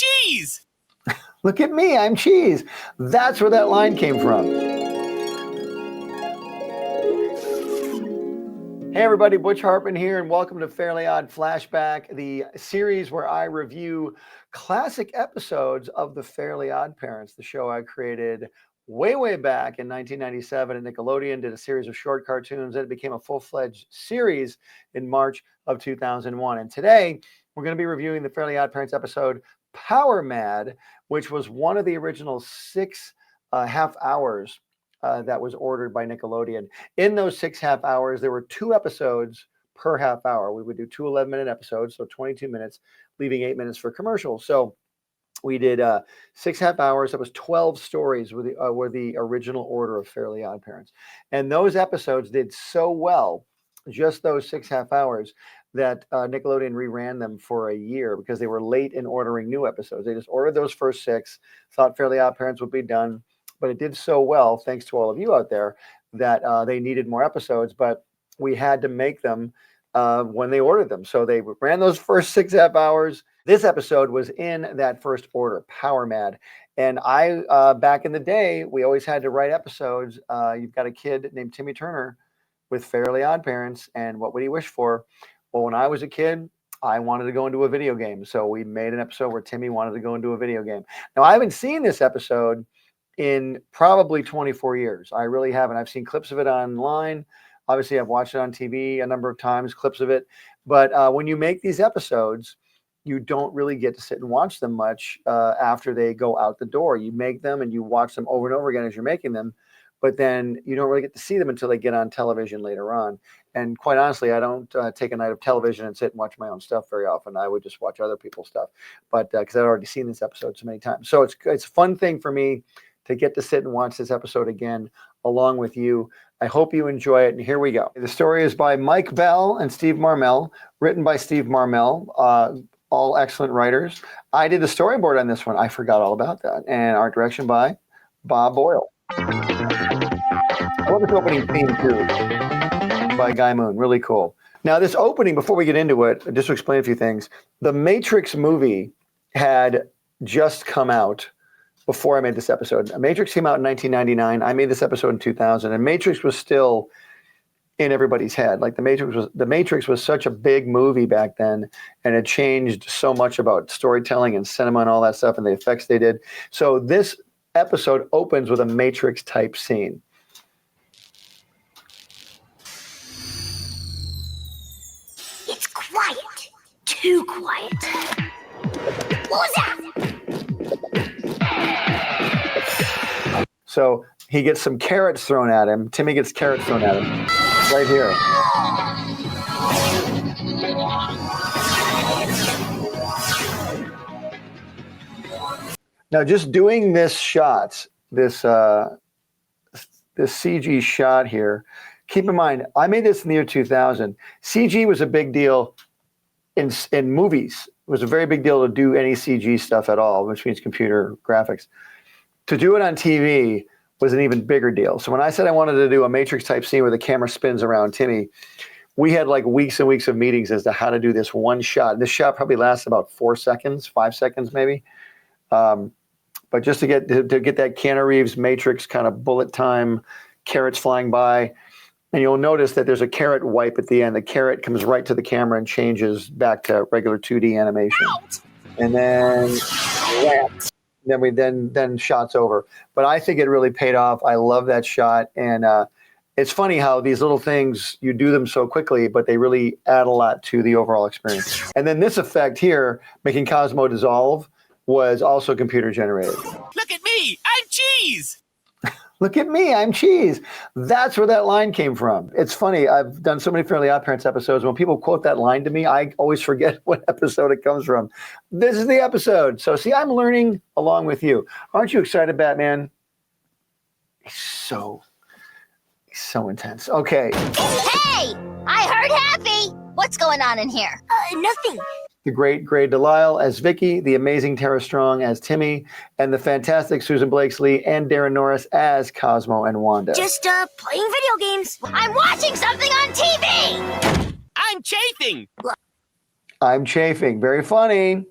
cheese! Look at me, I'm cheese. That's where that line came from. Hey everybody, Butch Hartman here, and welcome to Fairly Odd Flashback, the series where I review classic episodes of the Fairly Odd Parents, the show I created way back in 1997 at Nickelodeon, did a series of short cartoons, and it became a full-fledged series in March of 2001. And today, we're going to be reviewing the Fairly Odd Parents episode Power Mad, which was one of the original 6 half hours that was ordered by Nickelodeon. In those 6 half hours, there were 2 episodes per half hour. We would do 2 11-minute episodes, so 22 minutes, leaving 8 minutes for commercials. So we did 6 half hours. That was 12 stories were the original order of Fairly Odd Parents. And those episodes did so well, just those 6 half hours, that Nickelodeon reran them for a year because they were late in ordering new episodes. They just ordered those first 6, thought Fairly Odd Parents would be done, but it did so well, thanks to all of you out there, that they needed more episodes, but we had to make them when they ordered them. So they ran those first 6 half hours. This episode was in that first order, Power Mad. And I, back in the day, we always had to write episodes. You've got a kid named Timmy Turner with Fairly Odd Parents, and what would he wish for? Well, when I was a kid, I wanted to go into a video game. So we made an episode where Timmy wanted to go into a video game. Now, I haven't seen this episode in probably 24 years. I really haven't. I've seen clips of it online. Obviously, I've watched it on TV a number of times, clips of it. But when you make these episodes, you don't really get to sit and watch them much after they go out the door. You make them and you watch them over and over again as you're making them, but then you don't really get to see them until they get on television later on. And quite honestly, I don't take a night of television and sit and watch my own stuff very often. I would just watch other people's stuff, but because I've already seen this episode so many times. So it's a fun thing for me to get to sit and watch this episode again along with you. I hope you enjoy it, and here we go. The story is by Mike Bell and Steve Marmel, written by Steve Marmel, all excellent writers. I did the storyboard on this one. I forgot all about that. And art direction by Bob Boyle. I love this opening theme too, by Guy Moon. Really cool. Now this opening, before we get into it, just to explain a few things, the Matrix movie had just come out before I made this episode. Matrix came out in 1999. I made this episode in 2000, and Matrix was still in everybody's head. Like the Matrix was such a big movie back then, and it changed so much about storytelling and cinema and all that stuff and the effects they did. So this episode opens with a Matrix type scene. It's quiet. Too quiet. What was that? So he gets some carrots thrown at him. Timmy gets carrots thrown at him right here. Now, just doing this shot, this CG shot here, keep in mind, I made this in the year 2000. CG was a big deal in movies. It was a very big deal to do any CG stuff at all, which means computer graphics. To do it on TV was an even bigger deal. So when I said I wanted to do a Matrix type scene where the camera spins around Timmy, we had like weeks and weeks of meetings as to how to do this one shot. This shot probably lasts about 4 seconds, 5 seconds maybe. But just to get that Keanu Reeves Matrix kind of bullet time, carrots flying by, and you'll notice that there's a carrot wipe at the end. The carrot comes right to the camera and changes back to regular 2D animation. And then then shots over. But I think it really paid off. I love that shot. And it's funny how these little things, you do them so quickly, but they really add a lot to the overall experience. And then this effect here, making Cosmo dissolve, was also computer generated. Look at me, I'm cheese! Look at me, I'm cheese. That's where that line came from. It's funny, I've done so many Fairly Odd Parents episodes. When people quote that line to me, I always forget what episode it comes from. This is the episode. So see, I'm learning along with you. Aren't you excited, Batman? He's so intense. Okay. Hey! I heard happy! What's going on in here? Nothing. The great Gray Delisle as Vicky, the amazing Tara Strong as Timmy, and the fantastic Susan Blakesley and Darren Norris as Cosmo and Wanda. Just playing video games. I'm watching something on TV! I'm chafing! I'm chafing. Very funny.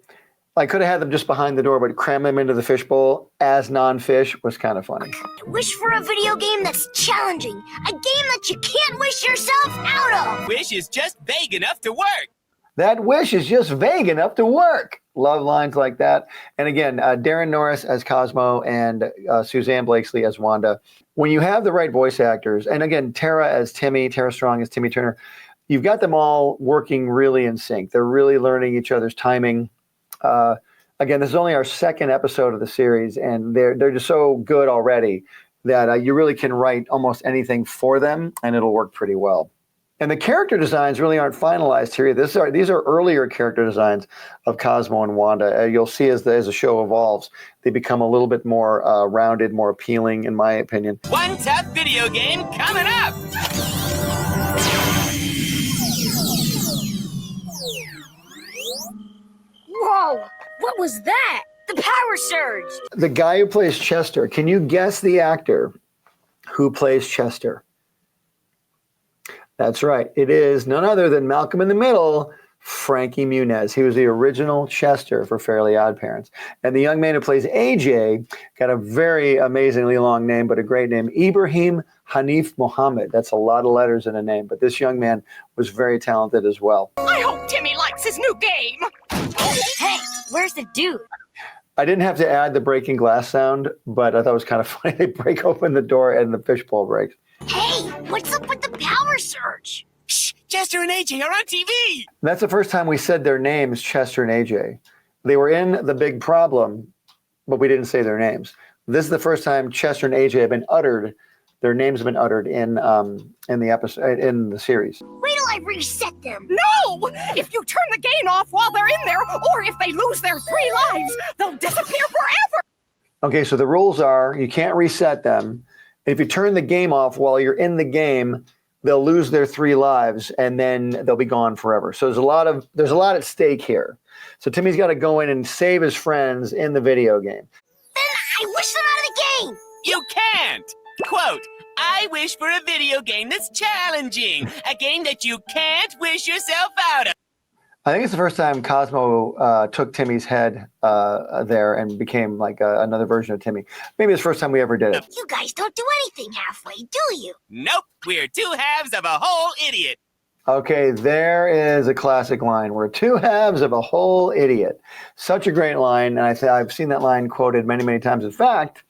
I could have had them just behind the door, but cram them into the fishbowl as non-fish was kind of funny. Wish for a video game that's challenging. A game that you can't wish yourself out of. Wish is just vague enough to work. That wish is just vague enough to work. Love lines like that. And again, Darren Norris as Cosmo and Suzanne Blakesley as Wanda. When you have the right voice actors, and again, Tara as Timmy, Tara Strong as Timmy Turner, you've got them all working really in sync. They're really learning each other's timing. Again, this is only our second episode of the series, and they're just so good already that you really can write almost anything for them, and it'll work pretty well. And the character designs really aren't finalized here. These are earlier character designs of Cosmo and Wanda. You'll see as the show evolves, they become a little bit more rounded, more appealing, in my opinion. One tough video game coming up. Whoa, what was that? The power surge. The guy who plays Chester, can you guess the actor who plays Chester? That's right. It is none other than Malcolm in the Middle, Frankie Muniz. He was the original Chester for Fairly Oddparents. And the young man who plays AJ got a very amazingly long name, but a great name, Ibrahim Hanif Mohammed. That's a lot of letters in a name, but this young man was very talented as well. I hope Timmy likes his new game. Hey, where's the dude? I didn't have to add the breaking glass sound, but I thought it was kind of funny. They break open the door and the fishbowl breaks. Hey, what's up with the power surge? Shh, Chester and AJ are on TV. That's the first time we said their names, Chester and AJ. They were in The Big Problem, but we didn't say their names. This is the first time Chester and AJ have been uttered. Their names have been uttered in the episode, in the series. Wait till I reset them. No! If you turn the game off while they're in there, or if they lose their 3 lives, they'll disappear forever! Okay, so the rules are you can't reset them. If you turn the game off while you're in the game, they'll lose their 3 lives and then they'll be gone forever. So there's a lot at stake here. So Timmy's got to go in and save his friends in the video game. Then I wish them out of the game. You can't. Quote, I wish for a video game that's challenging. A game that you can't wish yourself out of. I think it's the first time Cosmo took Timmy's head there and became like another version of Timmy. Maybe it's the first time we ever did it. You guys don't do anything halfway, do you? Nope, we're 2 halves of a whole idiot. Okay, there is a classic line. We're 2 halves of a whole idiot. Such a great line, and I've seen that line quoted many, many times. In fact,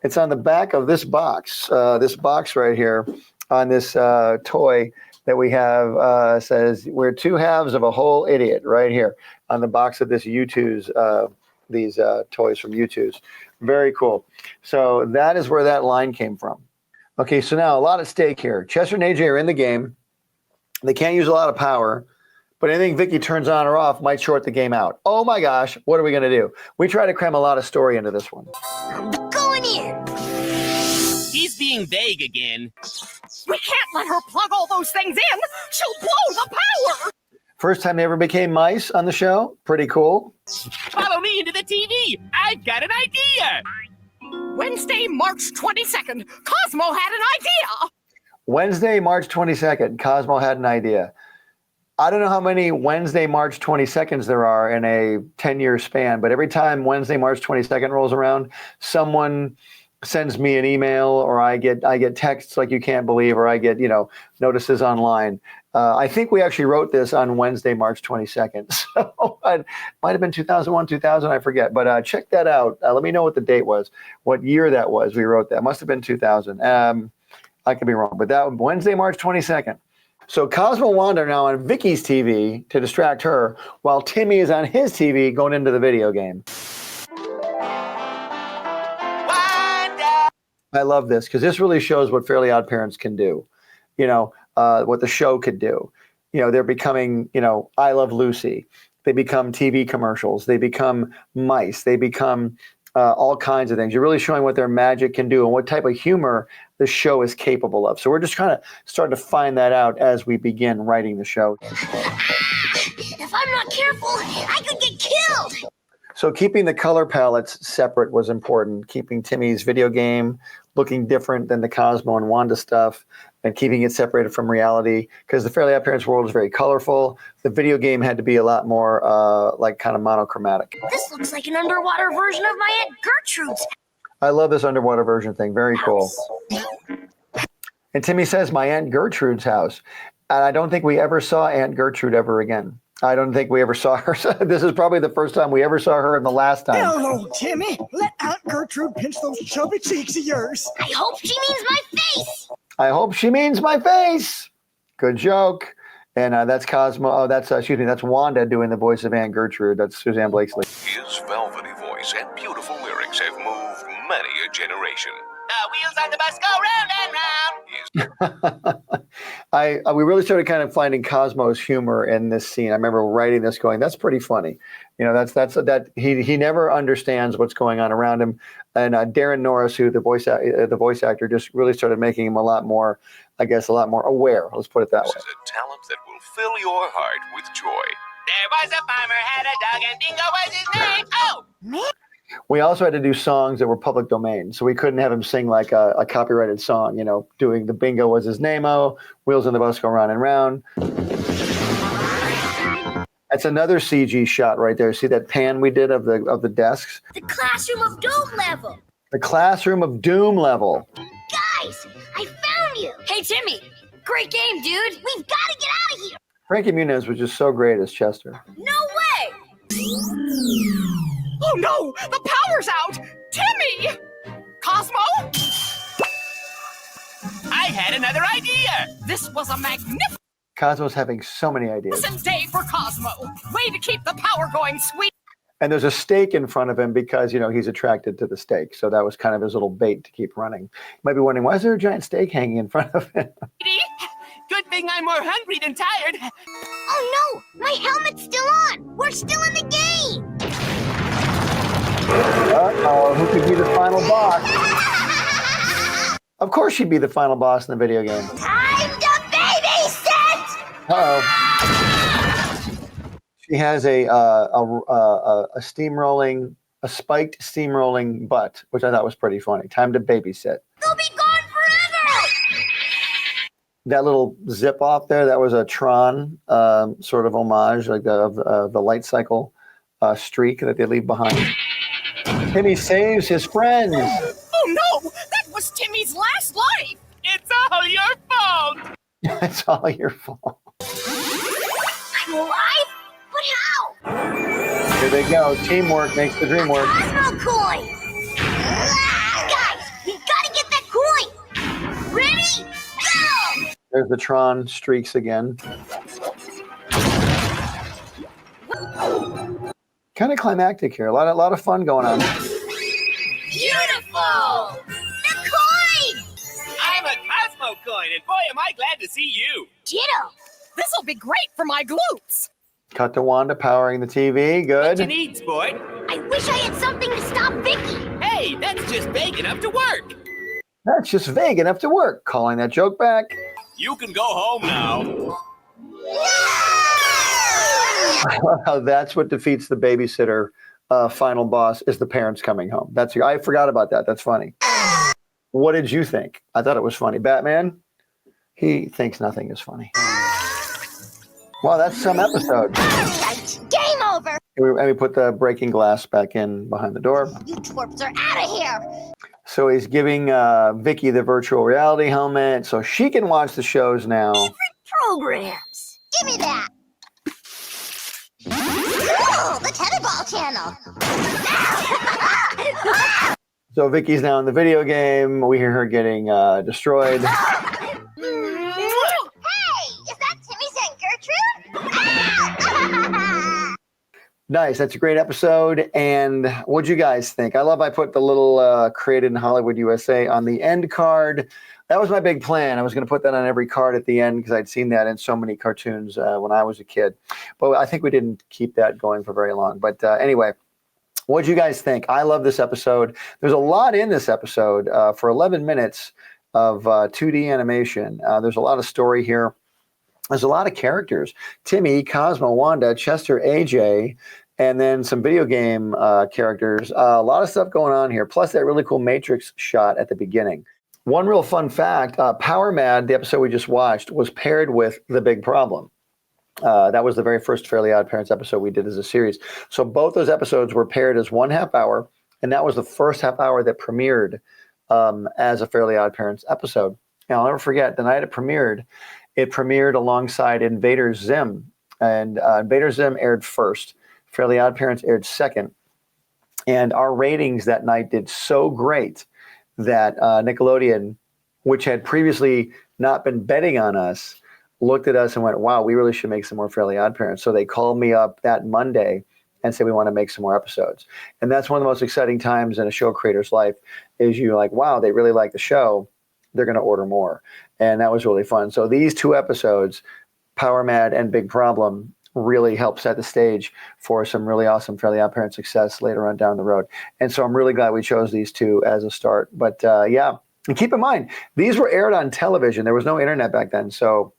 it's on the back of this box right here on this toy that we have says, we're 2 halves of a whole idiot right here on the box of this U2's, these toys from U2's. Very cool. So that is where that line came from. Okay, so now a lot at stake here. Chester and AJ are in the game. They can't use a lot of power, but anything Vicky turns on or off might short the game out. Oh my gosh, what are we going to do? We try to cram a lot of story into this one. I'm going in. He's being vague again. We can't let her plug all those things in! She'll blow the power! First time they ever became mice on the show. Pretty cool. Follow me into the TV. I've got an idea. Wednesday, March 22nd, Cosmo had an idea! Wednesday, March 22nd, Cosmo had an idea. I don't know how many Wednesday, March 22nds there are in a 10-year span, but every time Wednesday, March 22nd rolls around, someone sends me an email, or I get texts like you can't believe, or I get notices online. I think we actually wrote this on Wednesday, March 22nd. So it might have been 2001, 2000, I forget. But check that out. Let me know what the date was, what year that was. We wrote that. Must have been 2000. I could be wrong, but that was Wednesday, March 22nd. So Cosmo and Wanda are now on Vicky's TV to distract her, while Timmy is on his TV going into the video game. Wanda! I love this because this really shows what Fairly Oddparents can do. What the show could do. They're becoming, I Love Lucy. They become TV commercials. They become mice. They become all kinds of things. You're really showing what their magic can do and what type of humor the show is capable of. So we're just kind of starting to find that out as we begin writing the show. If I'm not careful, I could get killed. So keeping the color palettes separate was important. Keeping Timmy's video game looking different than the Cosmo and Wanda stuff, and keeping it separated from reality, because the Fairly Oddparents world is very colorful. The video game had to be a lot more like kind of monochromatic. This looks like an underwater version of my Aunt Gertrude's. I love this underwater version thing. Very cool. And Timmy says, my Aunt Gertrude's house. And I don't think we ever saw Aunt Gertrude ever again. I don't think we ever saw her. This is probably the first time we ever saw her, and the last time. Hello, Timmy. Let Aunt Gertrude pinch those chubby cheeks of yours. I hope she means my face. I hope she means my face. Good joke. And that's Cosmo. Oh, that's, excuse me, that's Wanda doing the voice of Aunt Gertrude. That's Suzanne Blakesley. His velvety voice and beautiful lyrics have moved many a generation. Wheels on the bus go round and round. We really started kind of finding Cosmo's humor in this scene. I remember writing this going, that's pretty funny. You know, that he never understands what's going on around him. And Darren Norris, who the voice actor, just really started making him a lot more aware. Let's put it that way. This is a talent that will fill your heart with joy. There was a farmer, had a dog, and Bingo was his name. Oh! We also had to do songs that were public domain, so we couldn't have him sing like a copyrighted song, you know, doing the Bingo was his name-o, Wheels on the Bus go round and round. That's another CG shot right there. See that pan we did of the desks? The Classroom of Doom level. The Classroom of Doom level. Guys, I found you. Hey, Timmy. Great game, dude. We've got to get out of here. Frankie Muniz was just so great as Chester. No way. Oh no! The power's out! Timmy! Cosmo? I had another idea. This was a magnificent Cosmo's having so many ideas. day for Cosmo. Way to keep the power going, sweet. And there's a stake in front of him because, you know, he's attracted to the stake. So that was kind of his little bait to keep running. You might be wondering, why is there a giant stake hanging in front of him? Good thing I'm more hungry than tired. Oh no, my helmet's still on. We're still in the game. Uh-oh, who could be the final boss? Of course she'd be the final boss in the video game. Time to babysit. Uh-oh. She has a spiked steamrolling butt, which I thought was pretty funny. Time to babysit. They'll be gone forever. That little zip off there, that was a Tron sort of homage, like the light cycle streak that they leave behind. Timmy saves his friends. Oh no! That was Timmy's last life! It's all your fault. It's all your fault. I'm alive? But how? Here they go. Teamwork makes the dream work. Cosmo coin. Guys, we've got to get that coin. Ready? Go! There's the Tron streaks again. Kind of climactic here. A lot of fun going on. Beautiful! The coin! I'm a Cosmo coin, and boy, am I glad to see you. Ditto. This'll be great for my glutes! Cut to Wanda powering the TV. What you Good. need, sport? I wish I had something to stop Vicky. Hey, that's just vague enough to work. That's just vague enough to work. Calling that joke back. You can go home now. That's what defeats the babysitter final boss is the parents coming home. I forgot about that. That's funny. What did you think? I thought it was funny. Batman, he thinks nothing is funny. Wow, that's some episode. Right. Game over. And we put the breaking glass back in behind the door. You twerps are out of here. So he's giving Vicky the virtual reality helmet so she can watch the shows now. Programs. Give me that. Oh, the Tetherball channel. So Vicky's now in the video game. We hear her getting destroyed. Hey, is that Timmy's Aunt Gertrude? Nice. That's a great episode. And what'd you guys think? I put the little created in Hollywood, USA on the end card. That was my big plan. I was going to put that on every card at the end because I'd seen that in so many cartoons when I was a kid. But I think we didn't keep that going for very long. But anyway, what'd you guys think? I love this episode. There's a lot in this episode for 11 minutes of 2D animation. There's a lot of story here. There's a lot of characters. Timmy, Cosmo, Wanda, Chester, AJ, and then some video game characters. A lot of stuff going on here, plus that really cool Matrix shot at the beginning. One real fun fact, Power Mad, the episode we just watched, was paired with The Big Problem. That was the very first Fairly Odd Parents episode we did as a series. So both those episodes were paired as 1 half hour, and that was the first half hour that premiered as a Fairly Odd Parents episode. And I'll never forget, the night it premiered alongside Invader Zim. And Invader Zim aired first. Fairly Odd Parents aired second. And our ratings that night did so great that Nickelodeon, which had previously not been betting on us, looked at us and went, wow, we really should make some more Fairly Odd Parents. So they called me up that Monday and said, we want to make some more episodes. And that's one of the most exciting times in a show creator's life is you're like, wow, they really like the show. They're going to order more. And that was really fun. So these 2 episodes, Power Mad and Big Problem, really helped set the stage for some really awesome Fairly Odd Parents success later on down the road. And so I'm really glad we chose these 2 as a start. But yeah, and keep in mind, these were aired on television. There was no internet back then. So,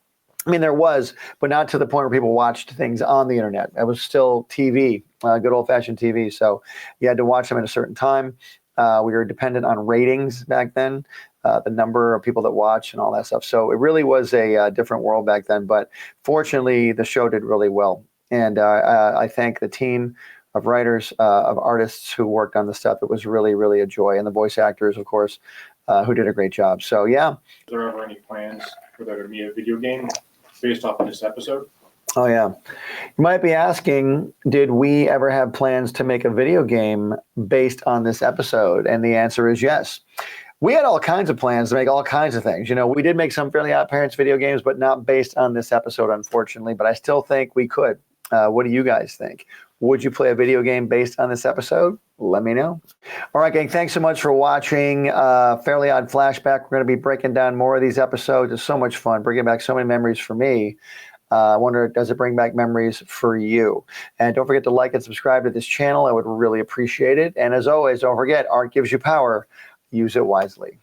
I mean, there was, but not to the point where people watched things on the internet. It was still TV, good old-fashioned TV. So you had to watch them at a certain time. We were dependent on ratings back then, the number of people that watch and all that stuff. So it really was a different world back then. But fortunately, the show did really well. And I thank the team of writers, of artists who worked on the stuff. It was really, really a joy. And the voice actors, of course, who did a great job. So, yeah. Is there ever any plans for there to be a video game based off of this episode? Oh, yeah. You might be asking, did we ever have plans to make a video game based on this episode? And the answer is yes. We had all kinds of plans to make all kinds of things. You know, we did make some Fairly Odd Parents video games, but not based on this episode, unfortunately. But I still think we could. What do you guys think? Would you play a video game based on this episode? Let me know. All right, gang, thanks so much for watching Fairly Odd Flashback. We're going to be breaking down more of these episodes. It's so much fun, bringing back so many memories for me. I wonder, does it bring back memories for you? And don't forget to like and subscribe to this channel. I would really appreciate it. And as always, don't forget, art gives you power. Use it wisely.